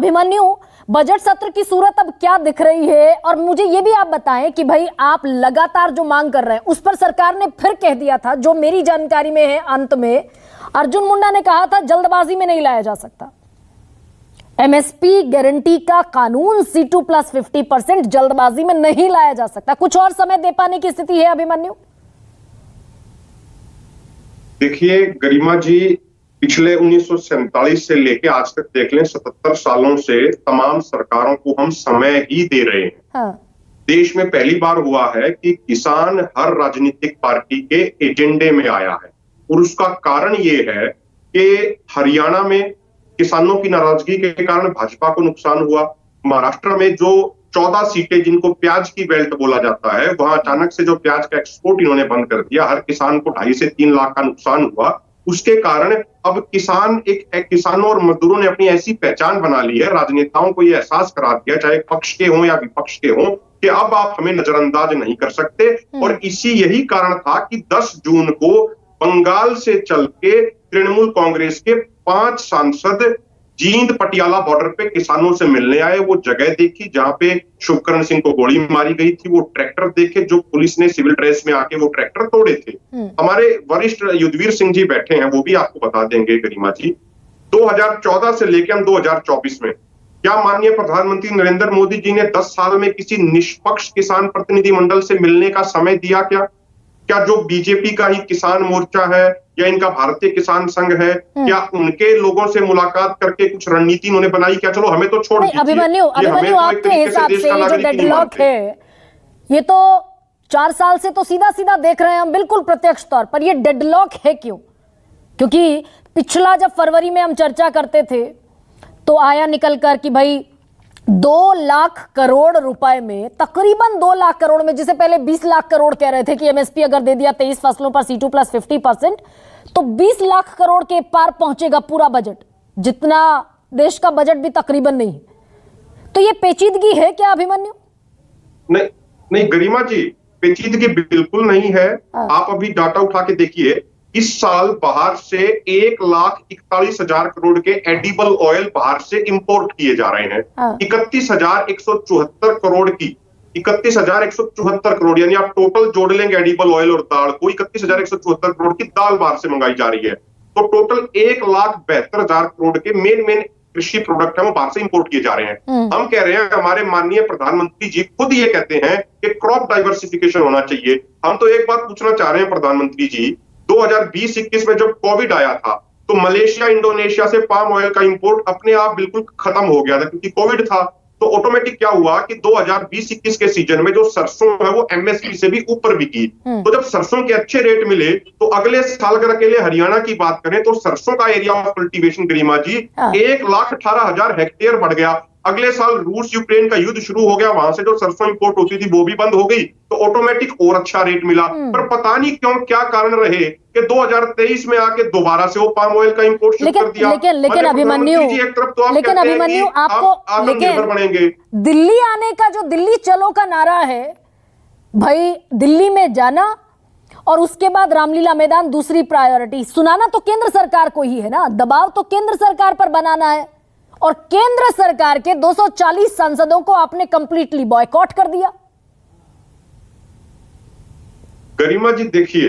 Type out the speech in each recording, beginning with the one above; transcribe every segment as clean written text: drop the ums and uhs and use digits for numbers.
Abhimanyu, budget सत्र की सूरत अब क्या दिख रही है? और मुझे ये भी आप बताएं कि भाई आप लगातार जो मांग कर रहे हैं उस पर सरकार ने फिर कह दिया था, जो मेरी जानकारी में है, अंत में अर्जुन मुंडा ने कहा था जल्दबाजी में नहीं लाया जा सकता एमएसपी गारंटी का कानून। C2+50% जल्दबाजी में नहीं लाया जा सकता, कुछ और समय दे पाने की स्थिति है अभिमन्यु? देखिए गरिमा जी, पिछले 1947 से लेके आज तक देख लें, 77 सालों से तमाम सरकारों को हम समय ही दे रहे हैं। हाँ। देश में पहली बार हुआ है कि किसान हर राजनीतिक पार्टी के एजेंडे में आया है, और उसका कारण ये है कि हरियाणा में किसानों की नाराजगी के कारण भाजपा को नुकसान हुआ। महाराष्ट्र में जो 14 सीटें जिनको प्याज की बेल्ट बोला जाता है, वहां अचानक से जो प्याज का एक्सपोर्ट इन्होंने बंद कर दिया, हर किसान को 2.5 से 3 लाख का नुकसान हुआ। उसके कारण अब किसानों और मजदूरों ने अपनी ऐसी पहचान बना ली है, राजनेताओं को यह एहसास करा दिया, चाहे पक्ष के हों या विपक्ष के हों, कि अब आप हमें नजरअंदाज नहीं कर सकते। और यही कारण था कि 10 जून को बंगाल से चल के तृणमूल कांग्रेस के 5 सांसद जींद पटियाला बॉर्डर पे किसानों से मिलने आए। वो जगह देखी जहां पे शुभकरण सिंह को गोली मारी गई थी, वो ट्रैक्टर देखे जो पुलिस ने सिविल ड्रेस में आके वो ट्रैक्टर तोड़े थे। हमारे वरिष्ठ युद्धवीर सिंह जी बैठे हैं, वो भी आपको बता देंगे गरिमा जी, 2014 से लेकर हम 2024 में क्या माननीय प्रधानमंत्री नरेंद्र मोदी जी ने 10 साल में किसी निष्पक्ष किसान प्रतिनिधि मंडल से मिलने का समय दिया? क्या जो बीजेपी का ही किसान मोर्चा है या इनका भारतीय किसान संघ है, क्या उनके लोगों से मुलाकात करके कुछ रणनीति उन्होंने बनाई? क्या चलो हमें तो छोड़ दीजिए, अभिमन्यु आपके हिसाब से ये जो डेडलॉक है, ये तो 4 साल से तो सीधा सीधा देख रहे हैं हम, बिल्कुल प्रत्यक्ष तौर पर, ये डेडलॉक है क्यों? क्योंकि पिछला जब फरवरी में हम चर्चा करते थे तो आया निकल कर कि भाई 2 लाख करोड़ रुपए में, तकरीबन 2 लाख करोड़ में, जिसे पहले 20 लाख करोड़ कह रहे थे कि एमएसपी अगर दे दिया 23 फसलों पर C2+50% तो 20 लाख करोड़ के पार पहुंचेगा पूरा बजट, जितना देश का बजट भी तकरीबन नहीं। तो ये पेचीदगी है क्या अभिमन्यु? नहीं गरिमा जी, पेचीदगी बिल्कुल नहीं है। आप अभी डाटा उठा के देखिए, इस साल बाहर से 1,41,000 करोड़ के एडिबल ऑयल बाहर से इंपोर्ट किए जा रहे हैं। 31,174 करोड़ की 31,174 करोड़, यानी आप टोटल जोड़ लेंगे एडिबल ऑयल और दाल को, 31,174 करोड़ की दाल बाहर से मंगाई जा रही है। तो टोटल 1,72,000 करोड़ के मेन कृषि प्रोडक्ट है वो बाहर से इंपोर्ट किए जा रहे हैं। हम कह रहे हैं, हमारे माननीय प्रधानमंत्री जी खुद ये कहते हैं कि क्रॉप डाइवर्सिफिकेशन होना चाहिए। हम तो एक बात पूछना चाह रहे हैं प्रधानमंत्री जी, 2020-21 में जब कोविड आया था तो मलेशिया, इंडोनेशिया से पाम ऑयल का इंपोर्ट अपने आप बिल्कुल खत्म हो गया था, क्योंकि कोविड था। तो ऑटोमेटिक क्या हुआ कि 2020-21 के सीजन में जो सरसों है वो एमएसपी से भी ऊपर बिकी। तो जब सरसों के अच्छे रेट मिले तो अगले साल अगर अकेले हरियाणा की बात करें तो सरसों का area of cultivation Garima ji 1,18,000 hectare बढ़ गया। अगले साल रूस यूक्रेन का युद्ध शुरू हो गया, वहां से जो सरसों इंपोर्ट होती थी वो भी बंद हो गई, तो ऑटोमेटिक और अच्छा रेट मिला। पर पता नहीं क्यों, क्या कारण रहे कि 2023 में आके दोबारा से वो पाम ऑयल का इंपोर्ट शुरू कर दिया। लेकिन अभिमन्यु, आपको निर्भर बनेंगे। दिल्ली आने का जो दिल्ली चलो का नारा है, भाई दिल्ली में जाना और उसके बाद रामलीला मैदान दूसरी प्रायोरिटी, सुनाना तो केंद्र सरकार को ही है ना, दबाव तो केंद्र सरकार पर बनाना है। और केंद्र सरकार के 240 सांसदों को आपने कंप्लीटली बॉयकॉट कर दिया। गरिमा जी देखिए,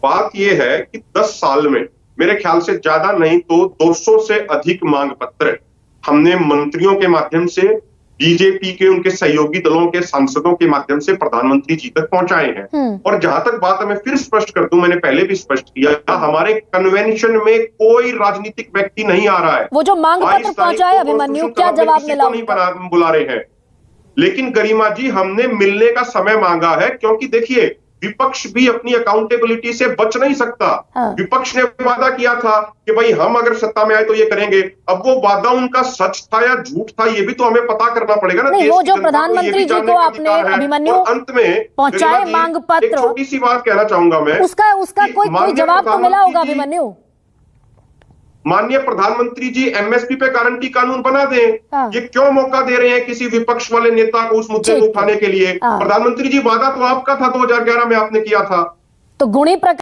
बात यह है कि 10 साल में मेरे ख्याल से ज्यादा नहीं तो 200 से अधिक मांग पत्र हमने मंत्रियों के माध्यम से, बीजेपी के उनके सहयोगी दलों के सांसदों के माध्यम से प्रधानमंत्री जी तक पहुंचाए हैं। और जहां तक बात है, मैं फिर स्पष्ट कर दूं, मैंने पहले भी स्पष्ट किया, हमारे कन्वेंशन में कोई राजनीतिक व्यक्ति नहीं आ रहा है। वो जो मांग पत्र पहुंचाए अभिमन्यु, क्या जवाब मिला? नहीं बुला रहे हैं। लेकिन गरिमा जी, हमने मिलने का समय मांगा है, क्योंकि देखिए विपक्ष भी अपनी अकाउंटेबिलिटी से बच नहीं सकता। विपक्ष ने वादा किया था कि भाई हम अगर सत्ता में आए तो ये करेंगे। अब वो वादा उनका सच था या झूठ था, ये भी तो हमें पता करना पड़ेगा ना। नहीं, वो जो प्रधानमंत्री जी को आपने अभिमन्यु अंत में पहुंचाए मांग पत्र, छोटी सी बात कहना चाहूंगा मैं, उसका कोई जवाब तो मिला होगा अभिमन्यु? माननीय प्रधानमंत्री जी एमएसपी पे गारंटी कानून बना दें। ये क्यों मौका दे रहे हैं किसी विपक्ष वाले नेता को उस मुद्दे को उठाने के लिए? प्रधानमंत्री जी, वादा तो आपका था, 2011 में आपने किया था। तो गुणी